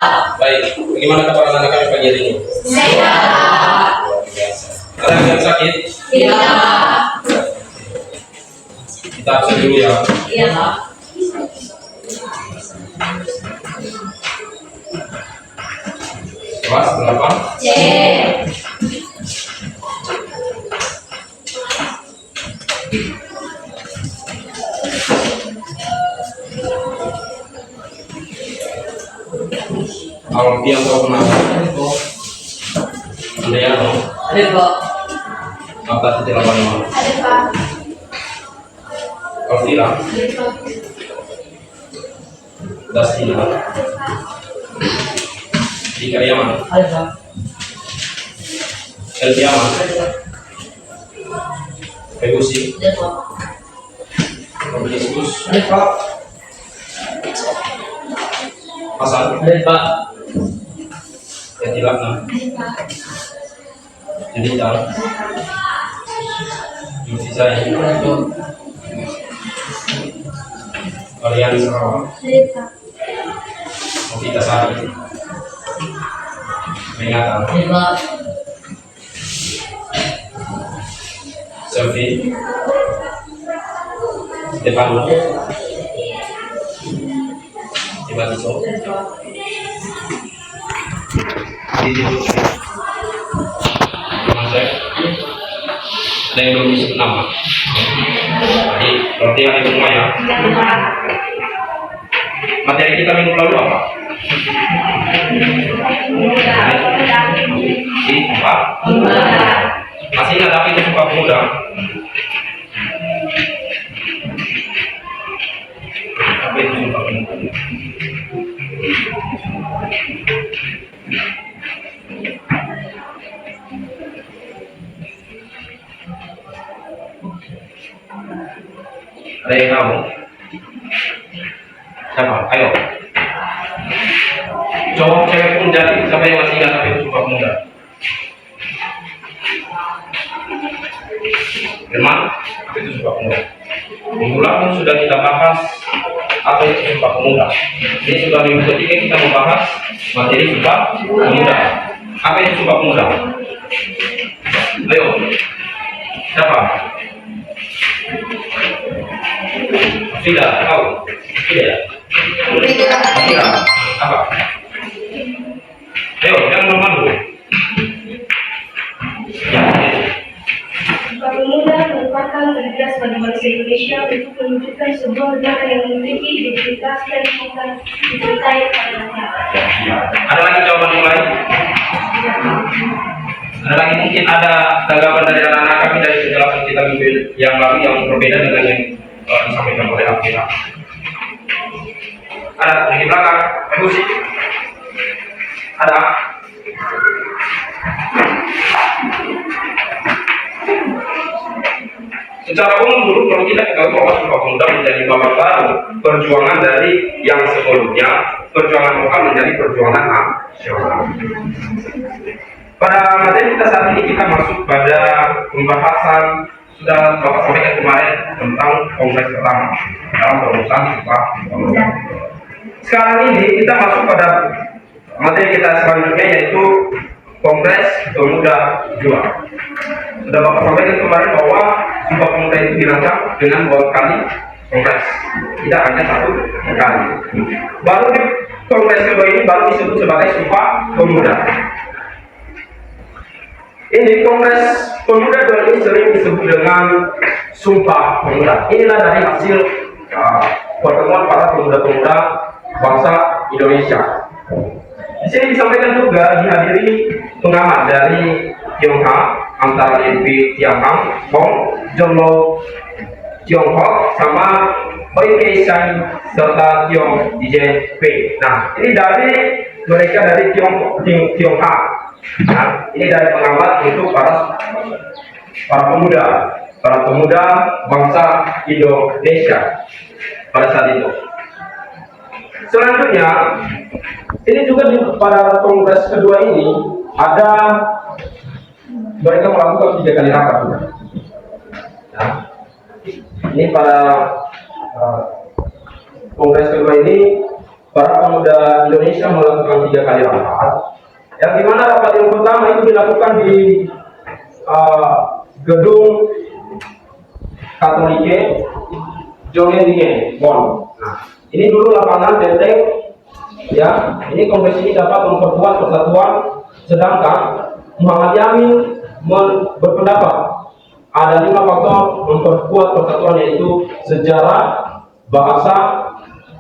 Baik, bagaimana kabar anak-anak kami pagi hari ini? Sehat. Luar biasa. Ada yang sakit? Tidak. Kita absen dulu ya. Iya, Pak. Kelas berapa? C. Alfian tahu kenapa? Anda ya, no? Ada, Pak. Apa titik lapan nama? Ada, Pak. Alfira, Ada, Pak. Dastina, di Karyaman, Ada, Pak. Elviaman, Ada, Pak. Fegusi, Ada, Pak. Robiniskus, Ada, Pak. Hasan, Ada, Pak. Yatilakna, Ada, Pak. Judita, Yusisai, Ada, Pak. Kalian Sarawak, Ada, Pak. Novita Sari, Peringatan, Ada, Pak. Selfie, Stefano, Tibatiso, Ada, Pak. Didi Lutfi, Masek. Ada yang belum disebut nama. Jadi, berarti hari semua ya. Materi kita minggu lalu apa? Sumpah. Masih ingat apa itu Sumpah Pemuda? Apa itu Sumpah Pemuda? Ada yang tahu? Siapa? Ayo. Cowok cewek pun jadi. Siapa yang masih ingat apa itu Sumpah Pemuda? Firman, apa itu Sumpah Pemuda? Minggu lalu sudah kita bahas apa itu Sumpah Pemuda. Ini sudah minggu ketiga kita membahas materi Sumpah Pemuda. Apa itu Sumpah Pemuda? Ayo. Siapa? Tidak tahu. Tidak. Tidak. Apa? Ayo, jangan malu. Ya. Sumpah Pemuda merupakan tugas bagi bangsa Indonesia untuk menunjukkan sebuah negara yang memiliki identitas dan bukan dicintai pada masyarakat. Ya. Ada lagi jawaban yang lain? Ada lagi mungkin ada tanggapan dari anak-anak kami dari penjelasan kita minggu yang lalu yang berbeda dengan yang disampaikan oleh Alfira. Ada di belakang, musik. Ada. Secara umum dulu perlu kita ketahui bahwa Sumpah Pemuda menjadi babak baru perjuangan dari yang sebelumnya, perjuangan lokal menjadi perjuangan nasional. Pada materi kita saat ini kita masuk pada pembahasan sudah Bapak sampaikan kemarin tentang kongres pertama dalam perumusan Sumpah Pemuda. Sekarang ini kita masuk pada materi kita selanjutnya yaitu Kongres Pemuda 2. Sudah Bapak sampaikan kemarin bahwa Sumpah Pemuda itu dirancang dengan 2 kali kongres, tidak hanya 1 kali. Baru di kongres kedua ini baru disebut sebagai Sumpah Pemuda. Ini Kongres Pemuda 2 ini sering disebut dengan Sumpah Pemuda. Inilah dari hasil pertemuan para pemuda-pemuda bangsa Indonesia. Di sini disampaikan juga dihadiri pengamat dari Tiongkok antara Limpi Tianghang, Hong, John Lo, Tiongkok, sama Hoi Kei Shai serta Tiong DJP. Nah, ini dari mereka dari Tiongkok. Nah, ini dari pengamat untuk para pemuda bangsa Indonesia pada saat itu. Selanjutnya, ini juga pada kongres kedua ini ada mereka melakukan 3 kali rapat. Nah, ini pada kongres kedua ini para pemuda Indonesia melakukan 3 kali rapat, yang dimana rapat yang pertama itu dilakukan di gedung Katolike Jongendingen, Bonn. Nah, ini dulu lapangan benteng, ya. Ini kongres ini dapat memperkuat persatuan, sedangkan Muhammad Yamin berpendapat ada 5 faktor memperkuat persatuan, yaitu sejarah, bahasa,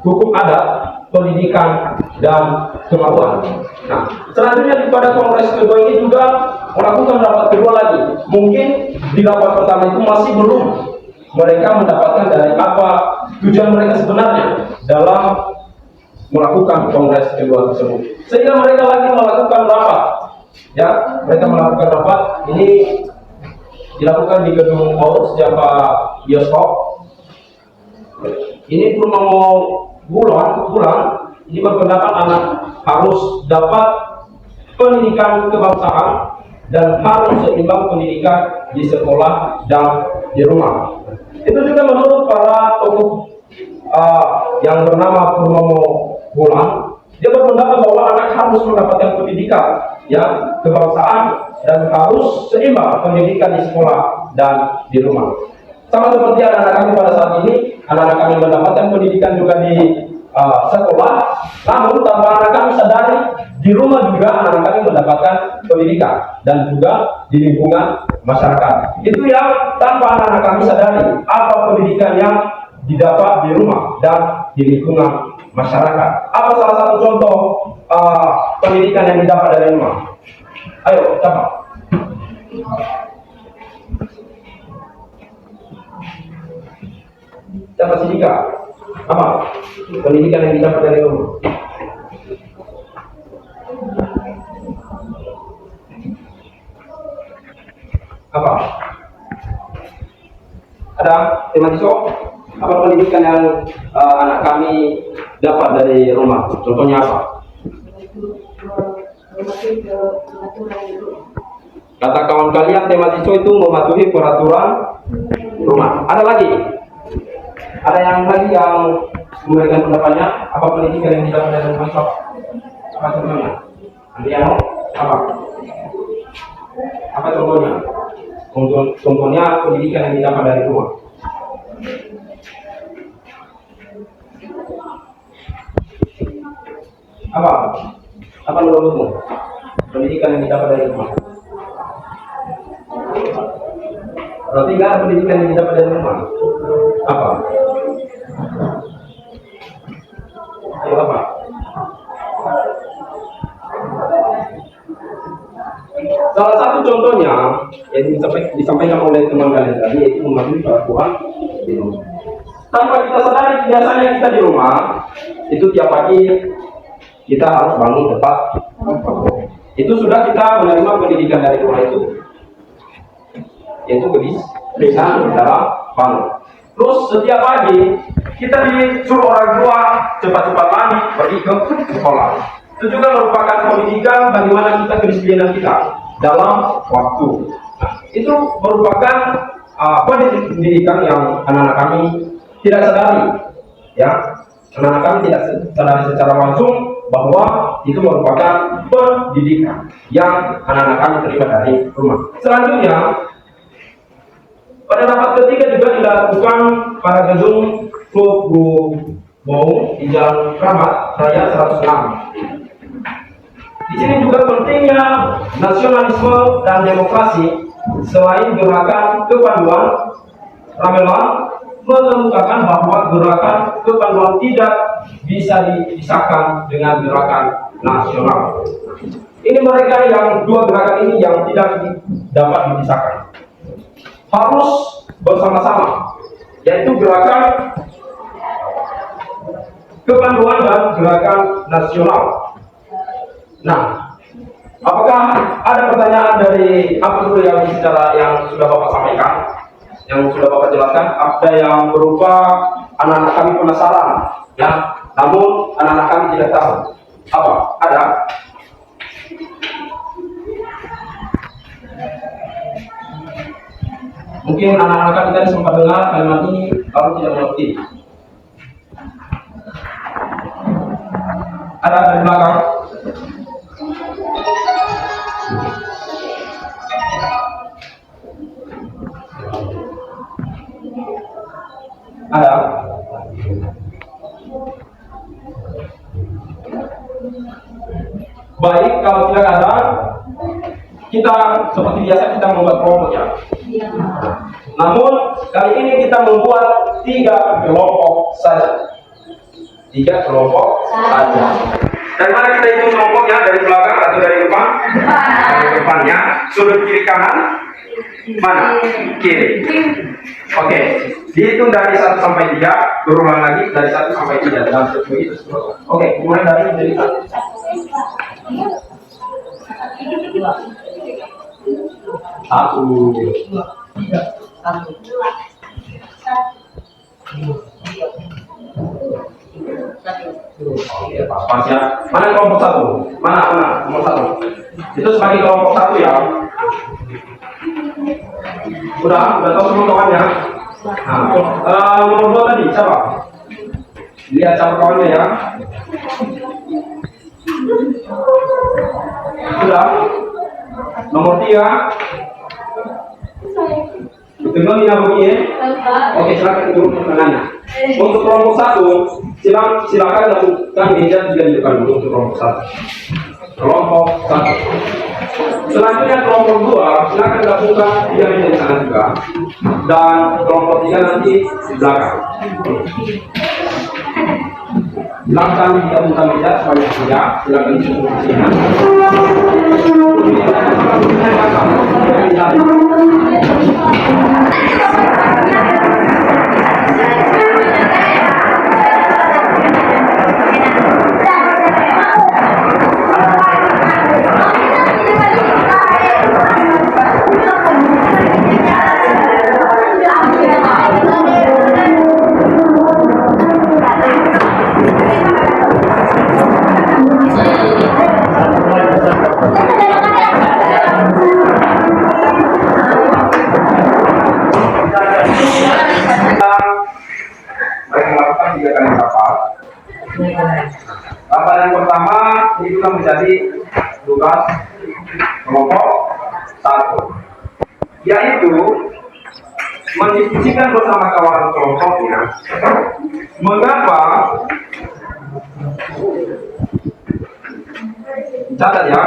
hukum adat, pendidikan, dan kemampuan. Nah, selanjutnya pada kongres kedua ini juga melakukan rapat kedua lagi. Mungkin di rapat pertama itu masih belum mereka mendapatkan dari apa tujuan mereka sebenarnya dalam melakukan kongres kedua tersebut, sehingga mereka lagi melakukan rapat. Ya, mereka melakukan rapat ini dilakukan di gedung Paus Java Bioskop. Ini pun mau bulan ini berpendapat anak harus dapat pendidikan kebangsaan dan harus seimbang pendidikan di sekolah dan di rumah. Itu juga menurut para tokoh yang bernama Purnomo Bulan, dia berpendapat bahwa anak harus mendapatkan pendidikan yang kebangsaan dan harus seimbang pendidikan di sekolah dan di rumah. Sama seperti anak-anak kami pada saat ini, anak-anak kami mendapatkan pendidikan juga di sekolah, namun tanpa anak kami sadari, di rumah juga anak-anak kami mendapatkan pendidikan dan juga di lingkungan masyarakat. Itu yang tanpa anak-anak kami sadari apa pendidikan yang didapat di rumah dan di lingkungan masyarakat. Apa salah satu contoh pendidikan yang didapat dari rumah? Ayo, siapa? Siapa Sidika? Apa pendidikan yang didapat dari rumah? Apa? Ada mahasiswa? Apa pendidikan yang anak kami dapat dari rumah? Contohnya apa? Kata kawan kalian, tema siswa itu mematuhi peraturan rumah. Ada lagi? Ada yang lagi yang memberikan pendapatnya? Apa pendidikan yang didapat dari rumah? Apa contohnya? Andiano? Apa? Apa contohnya? Contohnya pendidikan yang didapat dari rumah. Apa? Apa menurutmu? Pendidikan yang didapat dari rumah. Berarti nggak ada pendidikan yang didapat dari rumah. Apa? Ayo apa? Salah satu contohnya yang disampaikan oleh teman kalian tadi, yaitu mematuhi peraturan di rumah. Tanpa kita sadari, biasanya kita di rumah itu tiap pagi kita harus bangun tepat. Itu sudah kita menerima pendidikan dari rumah itu, yaitu kedisiplinan di dalam bangun. Terus setiap pagi kita disuruh orang tua cepat-cepat mandi pergi ke sekolah. Itu juga merupakan pendidikan bagaimana kita kedisiplinan kita dalam waktu. Nah, itu merupakan pendidikan yang anak-anak kami tidak sadari, ya. Anak-anak kami tidak sadari secara langsung bahwa itu merupakan pendidikan yang anak-anak kami terima dari rumah. Selanjutnya, pada rapat ketiga juga dilakukan pada gedung Klub Bou di Jalan Kramat Raya 106. Di sini juga pentingnya nasionalisme dan demokrasi, selain gerakan kepanduan, Ramelan mengemukakan bahwa gerakan kepanduan tidak bisa dipisahkan dengan gerakan nasional. Ini mereka yang dua gerakan ini yang tidak dapat dipisahkan, harus bersama-sama, yaitu gerakan kepanduan dan gerakan nasional. Nah, apakah ada pertanyaan dari apa dulu yang sudah Bapak sampaikan, yang sudah Bapak jelaskan? Ada yang berupa anak-anak kami penasaran, ya, namun anak-anak kami tidak tahu. Apa? Ada? Mungkin anak-anak kami tadi sempat dengar kalimat ini, lalu tidak mengerti. Ada dari belakang. Ada. Baik, kalau tidak ada, kita seperti biasa kita membuat kelompok ya. Namun kali ini kita membuat 3 kelompok saja. 3 kelompok saja. Dari mana kita hitung kelompoknya? Dari belakang atau dari depan? Dari depannya. Sudut kiri kanan? Mana? Kiri. Oke. Dihitung dari 1 sampai 3. Berulang lagi dari 1 sampai 3. Dan begitu seterusnya. Oke. Mulai dari 1. 1. Oke, pas ya. Mana kelompok 1? Mana nomor 1? Itu sebagai kelompok 1 ya. Udah tahu semua kawannya. Nah, nomor 2 tadi siapa? Lihat siapa kawannya ya. Sudah. Nomor 3. Tengok ini begini. Oke, silakan turun ke tangannya. Untuk kelompok 1, silakan lakukan meja juga di depan dulu untuk kelompok 1. Kelompok 1. Selanjutnya kelompok 2, silakan lakukan meja di sana juga. Dan kelompok 3 nanti di belakang. Silakan digabungkan meja sebanyak 3. Silakan disusun di sini. Rapat yang pertama itu menjadi tugas kelompok 1, yaitu mendiskusikan bersama kawan kelompoknya mengapa, catat ya,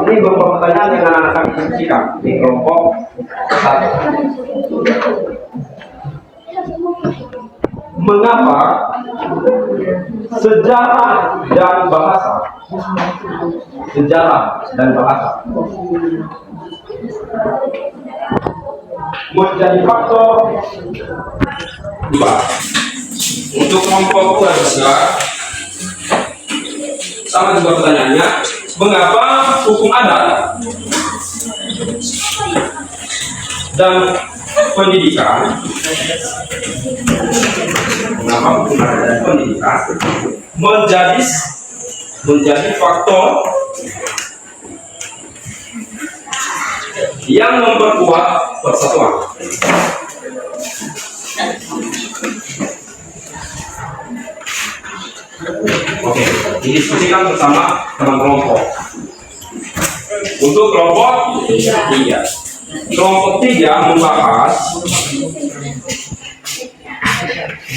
ini beberapa pertanyaan yang akan kami diskusikan di kelompok 1. Mengapa sejarah dan bahasa menjadi faktor dibahas? Untuk kelompok 2 juga sama juga pertanyaannya, mengapa hukum adat dan pendidikan menjadi faktor yang memperkuat persatuan. Oke, didiskusikan bersama teman kelompok. Untuk kelompok 3. Kelompok 3 membahas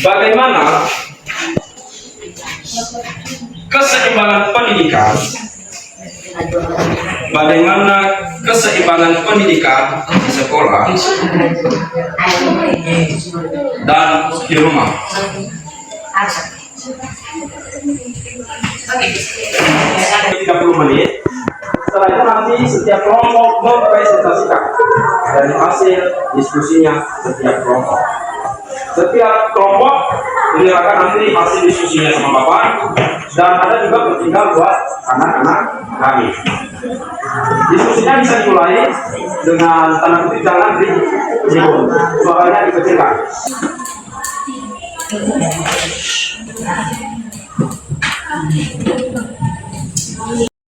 bagaimana keseimbangan pendidikan di sekolah dan di rumah. 30 menit. Setelah itu nanti setiap kelompok mempresentasikan dari hasil diskusinya setiap kelompok. Setiap kelompok menyerahkan nanti hasil diskusinya sama Bapak, dan ada juga bertinggal buat anak-anak kami. Diskusinya bisa dimulai dengan tanda kutip jangan disinggung, suaranya dikecilkan.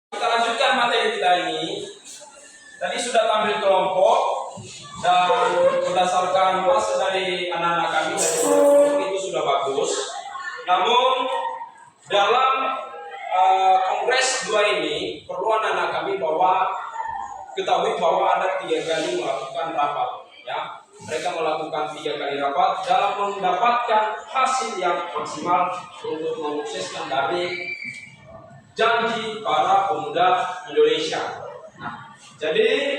Kita lanjutkan materi kita ini. Tadi sudah tampil kelompok dan berdasarkan hasil dari anak-anak kami itu sudah bagus. Namun dalam S2 ini perlu anak-anak kami ketahui bahwa ada 3 kali melakukan rapat, ya. Mereka melakukan 3 kali rapat dalam mendapatkan hasil yang maksimal untuk memukseskan dari janji para pemuda Indonesia. Nah, jadi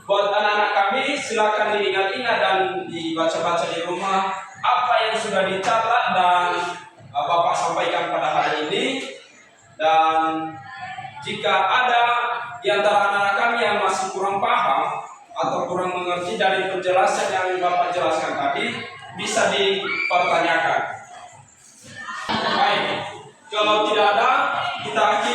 buat anak-anak kami silakan diingat-ingat dan dibaca-baca di rumah apa yang sudah dicatat dan Bapak sampaikan pada hari ini. Dan jika ada di antara anak-anak kami yang masih kurang paham atau kurang mengerti dari penjelasan yang Bapak jelaskan tadi, bisa dipertanyakan. Baik, kalau tidak ada, kita akhiri.